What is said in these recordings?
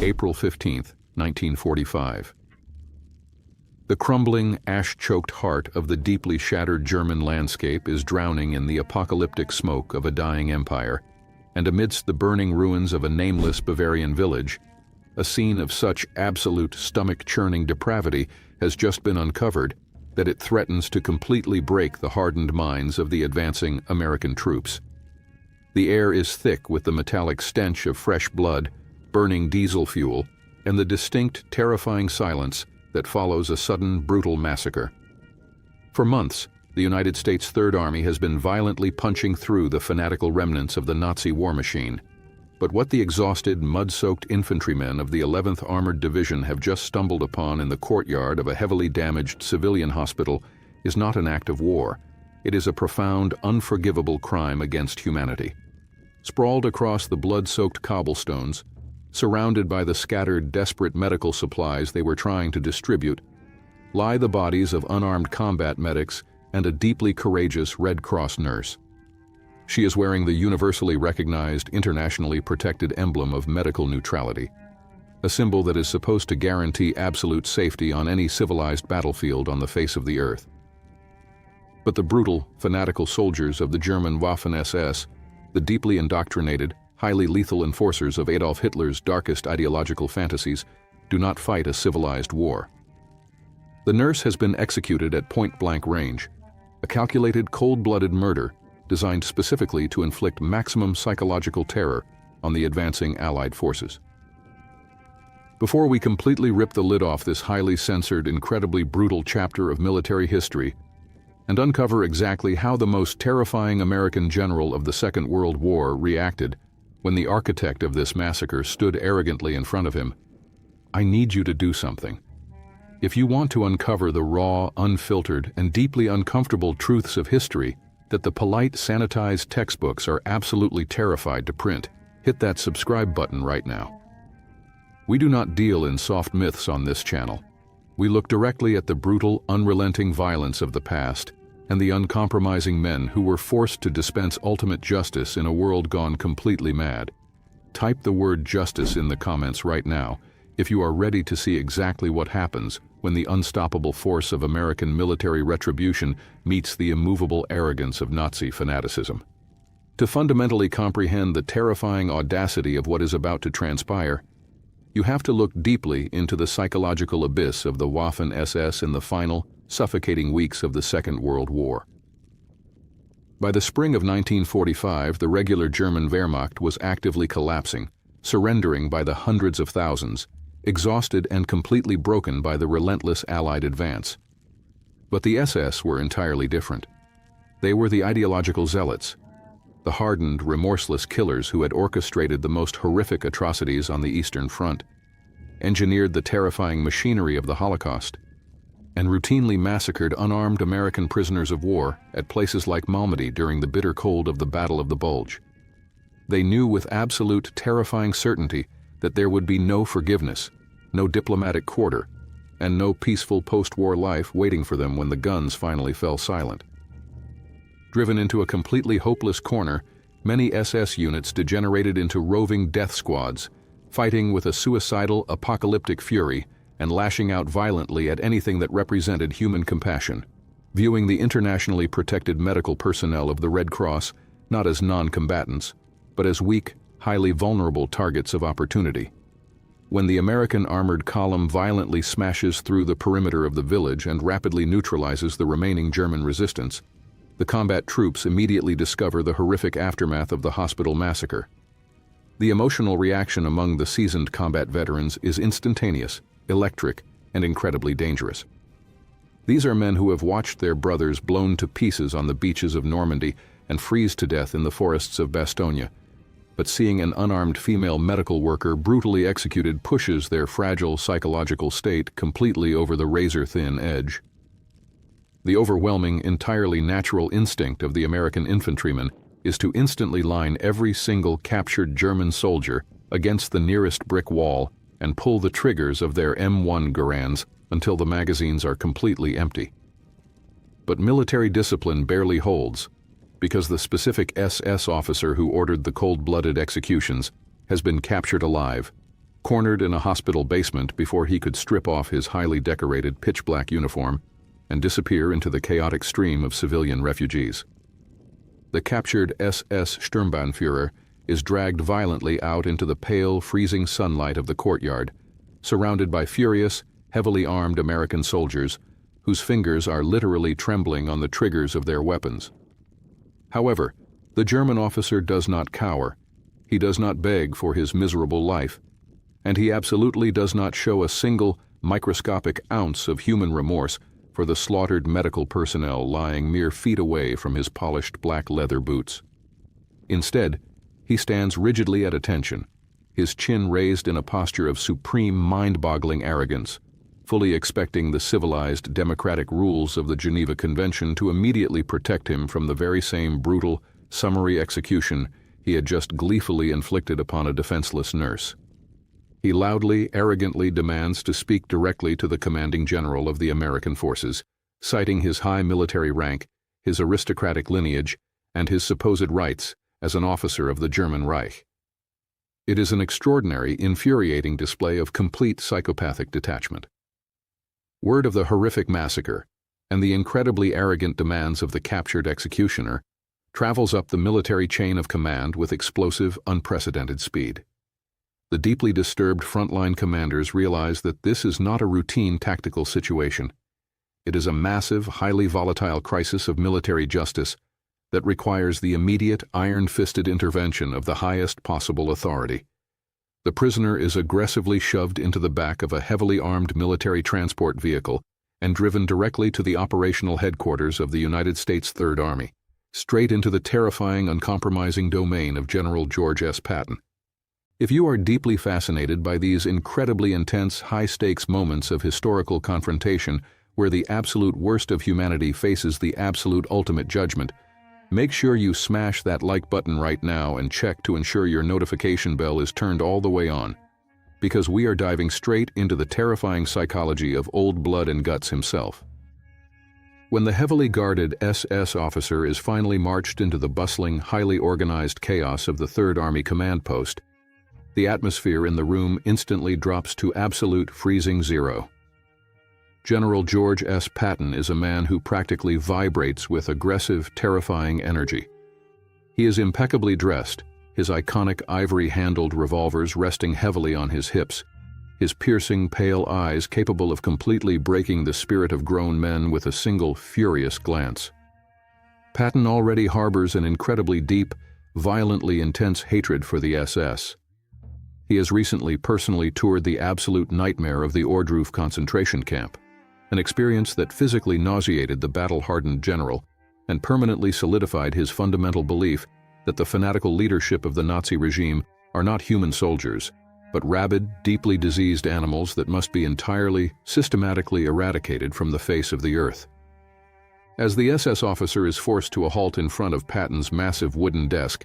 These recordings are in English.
April 15, 1945. The crumbling, ash-choked heart of the deeply shattered German landscape is drowning in the apocalyptic smoke of a dying empire, and amidst the burning ruins of a nameless Bavarian village, a scene of such absolute stomach-churning depravity has just been uncovered that it threatens to completely break the hardened minds of the advancing American troops. The air is thick with the metallic stench of fresh blood, burning diesel fuel, and the distinct, terrifying silence that follows a sudden, brutal massacre. For months, the United States Third Army has been violently punching through the fanatical remnants of the Nazi war machine. But what the exhausted, mud-soaked infantrymen of the 11th Armored Division have just stumbled upon in the courtyard of a heavily damaged civilian hospital is not an act of war. It is a profound, unforgivable crime against humanity. Sprawled across the blood-soaked cobblestones, surrounded by the scattered, desperate medical supplies they were trying to distribute, lie the bodies of unarmed combat medics and a deeply courageous Red Cross nurse. She is wearing the universally recognized, internationally protected emblem of medical neutrality, a symbol that is supposed to guarantee absolute safety on any civilized battlefield on the face of the earth. But the brutal, fanatical soldiers of the German Waffen-SS, the deeply indoctrinated, highly lethal enforcers of Adolf Hitler's darkest ideological fantasies, do not fight a civilized war. The nurse has been executed at point-blank range, a calculated, cold-blooded murder designed specifically to inflict maximum psychological terror on the advancing Allied forces. Before we completely rip the lid off this highly censored, incredibly brutal chapter of military history and uncover exactly how the most terrifying American general of the Second World War reacted when the architect of this massacre stood arrogantly in front of him, I need you to do something. If you want to uncover the raw, unfiltered, and deeply uncomfortable truths of history that the polite, sanitized textbooks are absolutely terrified to print, hit that subscribe button right now. We do not deal in soft myths on this channel. We look directly at the brutal, unrelenting violence of the past and the uncompromising men who were forced to dispense ultimate justice in a world gone completely mad. Type the word justice in the comments right now if you are ready to see exactly what happens when the unstoppable force of American military retribution meets the immovable arrogance of Nazi fanaticism. To fundamentally comprehend the terrifying audacity of what is about to transpire, you have to look deeply into the psychological abyss of the Waffen-SS in the final, suffocating weeks of the Second World War. By the spring of 1945, the regular German Wehrmacht was actively collapsing, surrendering by the hundreds of thousands, exhausted and completely broken by the relentless Allied advance. But the SS were entirely different. They were the ideological zealots, the hardened, remorseless killers who had orchestrated the most horrific atrocities on the Eastern Front, engineered the terrifying machinery of the Holocaust, and routinely massacred unarmed American prisoners of war at places like Malmedy during the bitter cold of the Battle of the Bulge. They knew with absolute, terrifying certainty that there would be no forgiveness, no diplomatic quarter, and no peaceful post-war life waiting for them when the guns finally fell silent. Driven into a completely hopeless corner, many SS units degenerated into roving death squads, fighting with a suicidal, apocalyptic fury and lashing out violently at anything that represented human compassion, viewing the internationally protected medical personnel of the Red Cross not as non-combatants, but as weak, highly vulnerable targets of opportunity. When the American armored column violently smashes through the perimeter of the village and rapidly neutralizes the remaining German resistance, the combat troops immediately discover the horrific aftermath of the hospital massacre. The emotional reaction among the seasoned combat veterans is instantaneous, electric, and incredibly dangerous. These are men who have watched their brothers blown to pieces on the beaches of Normandy and freeze to death in the forests of Bastogne. But seeing an unarmed female medical worker brutally executed pushes their fragile psychological state completely over the razor-thin edge. The overwhelming, entirely natural instinct of the American infantryman is to instantly line every single captured German soldier against the nearest brick wall and pull the triggers of their M1 Garands until the magazines are completely empty. But military discipline barely holds, because the specific SS officer who ordered the cold-blooded executions has been captured alive, cornered in a hospital basement before he could strip off his highly decorated pitch-black uniform and disappear into the chaotic stream of civilian refugees. The captured SS Sturmbannführer is dragged violently out into the pale, freezing sunlight of the courtyard, surrounded by furious, heavily armed American soldiers whose fingers are literally trembling on the triggers of their weapons. However, the German officer does not cower, he does not beg for his miserable life, and he absolutely does not show a single microscopic ounce of human remorse for the slaughtered medical personnel lying mere feet away from his polished black leather boots. Instead, he stands rigidly at attention, his chin raised in a posture of supreme mind-boggling arrogance, fully expecting the civilized democratic rules of the Geneva Convention to immediately protect him from the very same brutal, summary execution he had just gleefully inflicted upon a defenseless nurse. He loudly, arrogantly demands to speak directly to the commanding general of the American forces, citing his high military rank, his aristocratic lineage, and his supposed rights as an officer of the German Reich. It is an extraordinary, infuriating display of complete psychopathic detachment. Word of the horrific massacre and the incredibly arrogant demands of the captured executioner travels up the military chain of command with explosive, unprecedented speed. The deeply disturbed frontline commanders realize that this is not a routine tactical situation. It is a massive, highly volatile crisis of military justice that requires the immediate, iron-fisted intervention of the highest possible authority. The prisoner is aggressively shoved into the back of a heavily armed military transport vehicle and driven directly to the operational headquarters of the United States Third Army, straight into the terrifying, uncompromising domain of General George S. Patton. If you are deeply fascinated by these incredibly intense, high-stakes moments of historical confrontation where the absolute worst of humanity faces the absolute ultimate judgment, make sure you smash that like button right now and check to ensure your notification bell is turned all the way on, because we are diving straight into the terrifying psychology of old blood and guts himself. When the heavily guarded SS officer is finally marched into the bustling, highly organized chaos of the Third Army command post, the atmosphere in the room instantly drops to absolute freezing zero. General George S. Patton is a man who practically vibrates with aggressive, terrifying energy. He is impeccably dressed, his iconic ivory-handled revolvers resting heavily on his hips, his piercing, pale eyes capable of completely breaking the spirit of grown men with a single, furious glance. Patton already harbors an incredibly deep, violently intense hatred for the SS. He has recently personally toured the absolute nightmare of the Ohrdruf concentration camp, an experience that physically nauseated the battle-hardened general and permanently solidified his fundamental belief that the fanatical leadership of the Nazi regime are not human soldiers, but rabid, deeply diseased animals that must be entirely, systematically eradicated from the face of the earth. As the SS officer is forced to a halt in front of Patton's massive wooden desk,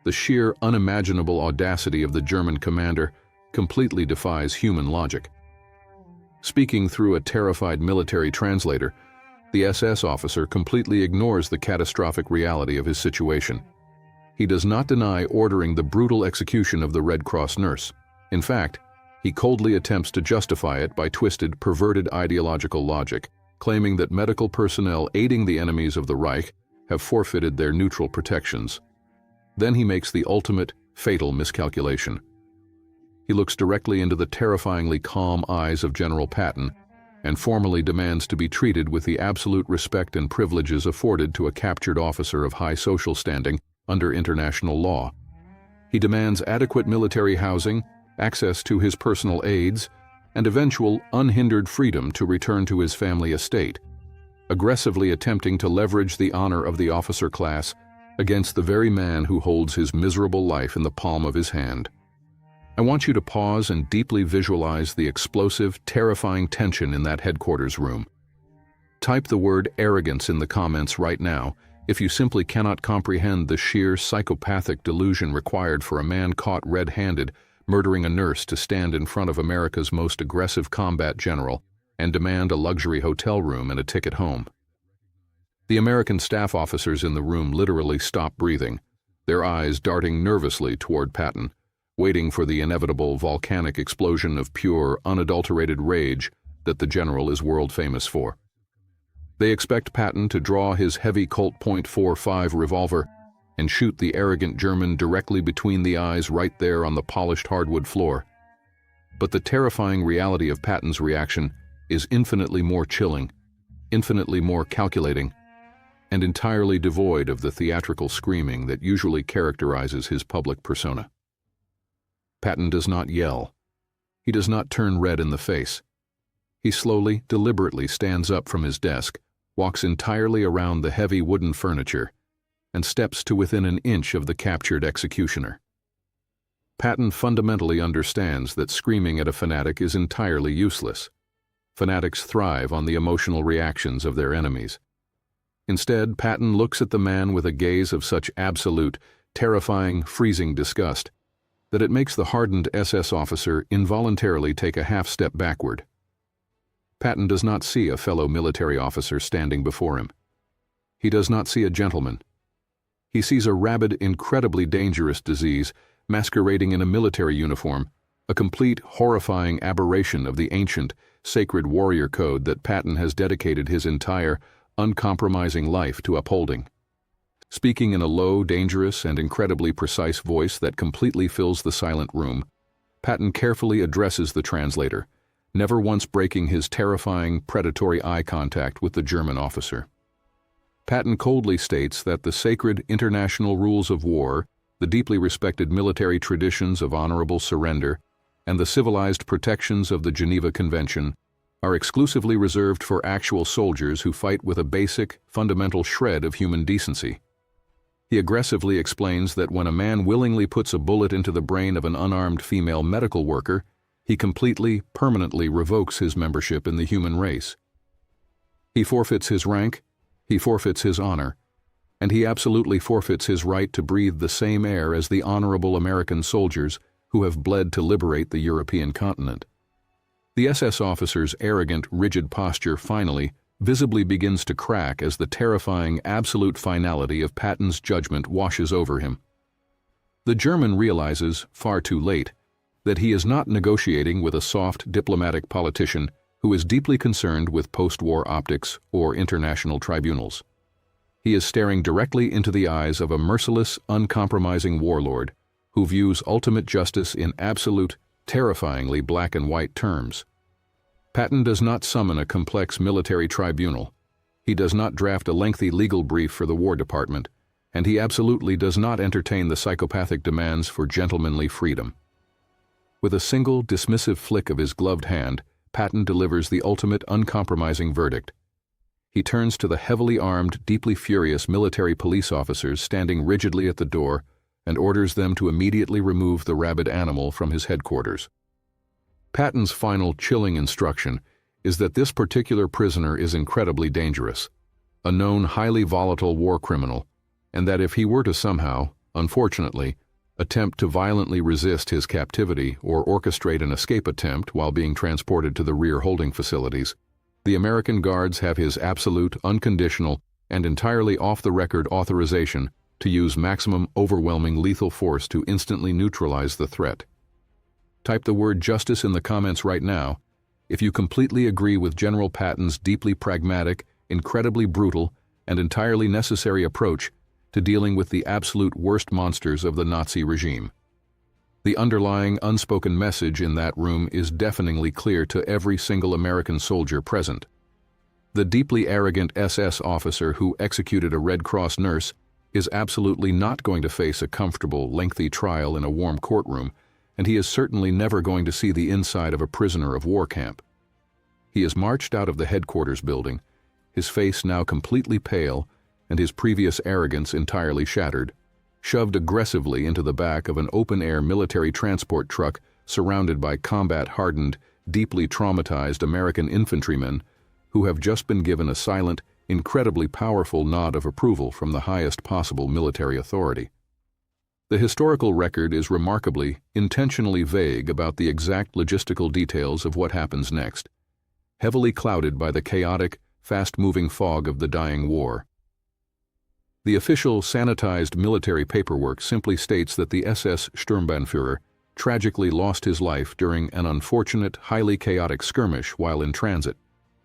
the sheer, unimaginable audacity of the German commander completely defies human logic. Speaking through a terrified military translator, the SS officer completely ignores the catastrophic reality of his situation. He does not deny ordering the brutal execution of the Red Cross nurse. In fact, he coldly attempts to justify it by twisted, perverted ideological logic, claiming that medical personnel aiding the enemies of the Reich have forfeited their neutral protections. Then he makes the ultimate, fatal miscalculation. He looks directly into the terrifyingly calm eyes of General Patton and formally demands to be treated with the absolute respect and privileges afforded to a captured officer of high social standing under international law. He demands adequate military housing, access to his personal aides, and eventual unhindered freedom to return to his family estate, aggressively attempting to leverage the honor of the officer class against the very man who holds his miserable life in the palm of his hand. I want you to pause and deeply visualize the explosive, terrifying tension in that headquarters room. Type the word arrogance in the comments right now if you simply cannot comprehend the sheer psychopathic delusion required for a man caught red-handed murdering a nurse to stand in front of America's most aggressive combat general and demand a luxury hotel room and a ticket home. The American staff officers in the room literally stop breathing, their eyes darting nervously toward Patton, waiting for the inevitable volcanic explosion of pure, unadulterated rage that the general is world famous for. They expect Patton to draw his heavy Colt .45 revolver and shoot the arrogant German directly between the eyes right there on the polished hardwood floor. But the terrifying reality of Patton's reaction is infinitely more chilling, infinitely more calculating, and entirely devoid of the theatrical screaming that usually characterizes his public persona. Patton does not yell. He does not turn red in the face. He slowly, deliberately stands up from his desk, walks entirely around the heavy wooden furniture, and steps to within an inch of the captured executioner. Patton fundamentally understands that screaming at a fanatic is entirely useless. Fanatics thrive on the emotional reactions of their enemies. Instead, Patton looks at the man with a gaze of such absolute, terrifying, freezing disgust that it makes the hardened SS officer involuntarily take a half-step backward. Patton does not see a fellow military officer standing before him. He does not see a gentleman. He sees a rabid, incredibly dangerous disease masquerading in a military uniform, a complete, horrifying aberration of the ancient, sacred warrior code that Patton has dedicated his entire, uncompromising life to upholding. Speaking in a low, dangerous, and incredibly precise voice that completely fills the silent room, Patton carefully addresses the translator, never once breaking his terrifying, predatory eye contact with the German officer. Patton coldly states that the sacred international rules of war, the deeply respected military traditions of honorable surrender, and the civilized protections of the Geneva Convention are exclusively reserved for actual soldiers who fight with a basic, fundamental shred of human decency. He aggressively explains that when a man willingly puts a bullet into the brain of an unarmed female medical worker, he completely, permanently revokes his membership in the human race. He forfeits his rank, he forfeits his honor, and he absolutely forfeits his right to breathe the same air as the honorable American soldiers who have bled to liberate the European continent. The SS officer's arrogant, rigid posture finally, visibly begins to crack as the terrifying, absolute finality of Patton's judgment washes over him. The German realizes, far too late, that he is not negotiating with a soft, diplomatic politician who is deeply concerned with post-war optics or international tribunals. He is staring directly into the eyes of a merciless, uncompromising warlord who views ultimate justice in absolute, terrifyingly black and white terms. Patton does not summon a complex military tribunal. He does not draft a lengthy legal brief for the War Department, and he absolutely does not entertain the psychopathic demands for gentlemanly freedom. With a single, dismissive flick of his gloved hand, Patton delivers the ultimate, uncompromising verdict. He turns to the heavily armed, deeply furious military police officers standing rigidly at the door and orders them to immediately remove the rabid animal from his headquarters. Patton's final chilling instruction is that this particular prisoner is incredibly dangerous, a known highly volatile war criminal, and that if he were to somehow, unfortunately, attempt to violently resist his captivity or orchestrate an escape attempt while being transported to the rear holding facilities, the American guards have his absolute, unconditional, and entirely off-the-record authorization to use maximum, overwhelming lethal force to instantly neutralize the threat. Type the word justice in the comments right now if you completely agree with General Patton's deeply pragmatic, incredibly brutal, and entirely necessary approach to dealing with the absolute worst monsters of the Nazi regime. The underlying, unspoken message in that room is deafeningly clear to every single American soldier present. The deeply arrogant SS officer who executed a Red Cross nurse is absolutely not going to face a comfortable, lengthy trial in a warm courtroom, and he is certainly never going to see the inside of a prisoner of war camp. He is marched out of the headquarters building, his face now completely pale and his previous arrogance entirely shattered, shoved aggressively into the back of an open-air military transport truck surrounded by combat-hardened, deeply traumatized American infantrymen who have just been given a silent, incredibly powerful nod of approval from the highest possible military authority. The historical record is remarkably, intentionally vague about the exact logistical details of what happens next, heavily clouded by the chaotic, fast-moving fog of the dying war. The official, sanitized military paperwork simply states that the SS Sturmbannführer tragically lost his life during an unfortunate, highly chaotic skirmish while in transit,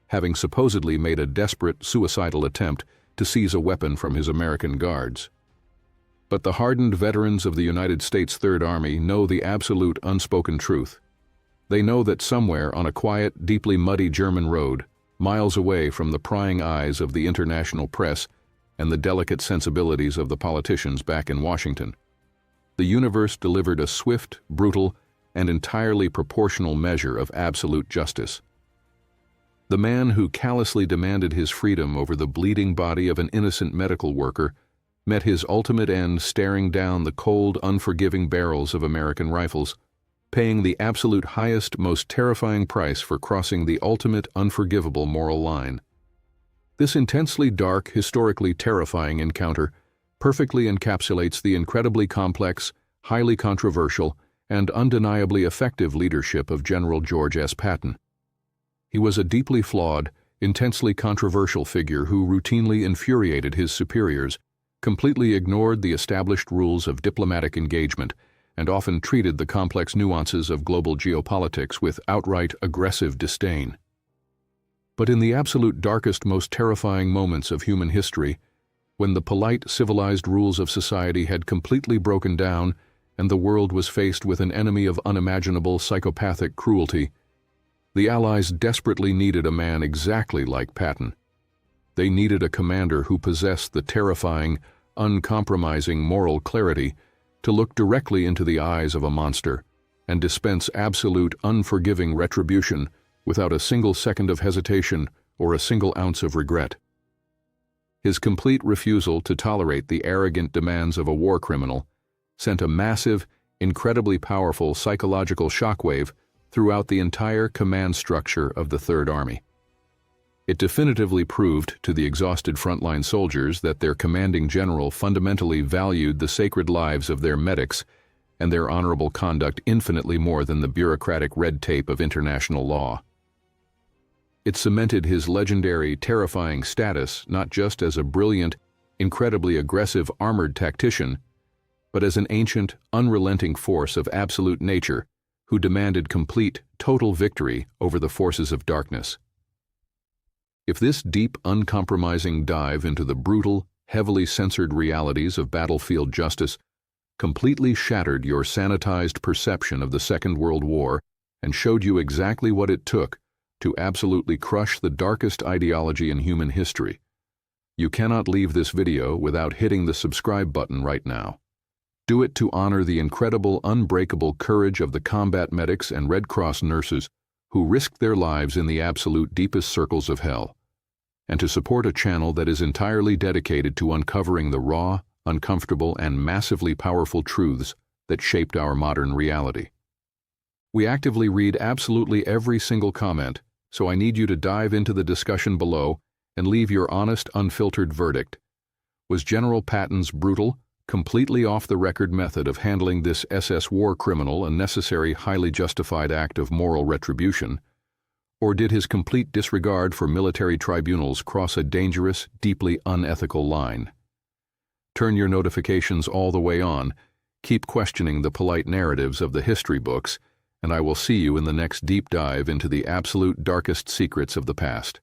having supposedly made a desperate, suicidal attempt to seize a weapon from his American guards. But the hardened veterans of the United States Third Army know the absolute unspoken truth. They know that somewhere on a quiet, deeply muddy German road, miles away from the prying eyes of the international press and the delicate sensibilities of the politicians back in Washington, the universe delivered a swift, brutal, and entirely proportional measure of absolute justice. The man who callously demanded his freedom over the bleeding body of an innocent medical worker met his ultimate end staring down the cold, unforgiving barrels of American rifles, paying the absolute highest, most terrifying price for crossing the ultimate, unforgivable moral line. This intensely dark, historically terrifying encounter perfectly encapsulates the incredibly complex, highly controversial, and undeniably effective leadership of General George S. Patton. He was a deeply flawed, intensely controversial figure who routinely infuriated his superiors, completely ignored the established rules of diplomatic engagement, and often treated the complex nuances of global geopolitics with outright aggressive disdain. But in the absolute darkest, most terrifying moments of human history, when the polite, civilized rules of society had completely broken down and the world was faced with an enemy of unimaginable psychopathic cruelty, the Allies desperately needed a man exactly like Patton. They needed a commander who possessed the terrifying, uncompromising moral clarity to look directly into the eyes of a monster and dispense absolute, unforgiving retribution without a single second of hesitation or a single ounce of regret. His complete refusal to tolerate the arrogant demands of a war criminal sent a massive, incredibly powerful psychological shockwave throughout the entire command structure of the Third Army. It definitively proved to the exhausted frontline soldiers that their commanding general fundamentally valued the sacred lives of their medics and their honorable conduct infinitely more than the bureaucratic red tape of international law. It cemented his legendary, terrifying status not just as a brilliant, incredibly aggressive armored tactician, but as an ancient, unrelenting force of absolute nature who demanded complete, total victory over the forces of darkness. If this deep, uncompromising dive into the brutal, heavily censored realities of battlefield justice completely shattered your sanitized perception of the Second World War and showed you exactly what it took to absolutely crush the darkest ideology in human history, you cannot leave this video without hitting the subscribe button right now. Do it to honor the incredible, unbreakable courage of the combat medics and Red Cross nurses who risked their lives in the absolute deepest circles of hell, and to support a channel that is entirely dedicated to uncovering the raw, uncomfortable, and massively powerful truths that shaped our modern reality. We actively read absolutely every single comment, so I need you to dive into the discussion below and leave your honest, unfiltered verdict. Was General Patton's brutal, completely off-the-record method of handling this SS war criminal a necessary, highly justified act of moral retribution? Or did his complete disregard for military tribunals cross a dangerous, deeply unethical line? Turn your notifications all the way on, keep questioning the polite narratives of the history books, and I will see you in the next deep dive into the absolute darkest secrets of the past.